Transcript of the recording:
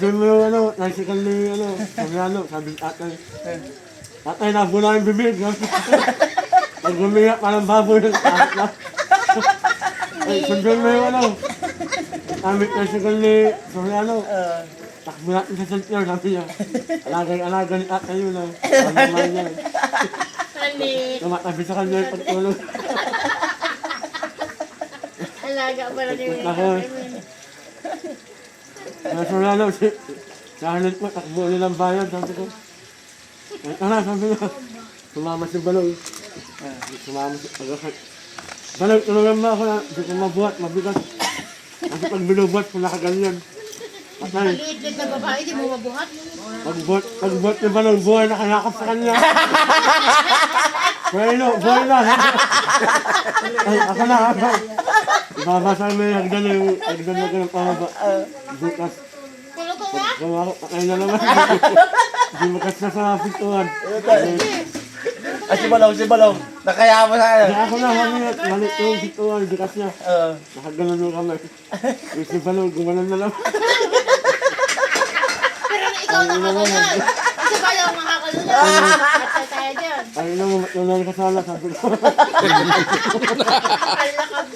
Sundan mo yung tricycle ni Soriano, sabi ni tatay. Tatay, nabo na yung bibig. Pag gumiyak, parang baboy ng taas na. Ay, sundan mo yung Aming tricycle ni Soriano. Takbo natin sa Santiago, sabi niya. Alaga ni tatay yun ah. Ang niya. Tumatabi sa kanya yung pagtulog. Alaga pa rin yung Ako. Kaya Soriano, sa halit mo, takbo nilang bayan, sabi ko. Ay, sabi niya. Sumama si Balong. Sumama si Balong. Balong, tulungan mo ako na, hindi ko mabuhat, mabigat. Kasi pag binubuhat ko nakaganyan. Patay. Maliit na babae, di mo mabuhat. Pagbuhat ni Balong, buhay nakayakap sa kanya. Buhay na. Ay, ako na. Ibabasa mo yung hagdan na ganun pahaba. Bukas. Kulo ko nga? Gawa ko, patay na naman. Hindi makas na sa pintuan. Si Balong. Nakaya mo sa akin. Kaya ako na, malit yung pintuan, bikas niya. Nakaganon mo kami. Yung si Balong, gumanon na naman. Pero ikaw nakakulod. Ito ba yung makakulod? At tayo dyan. Ay, na mo, matulungan ka sana, sabi ko. Kalakad.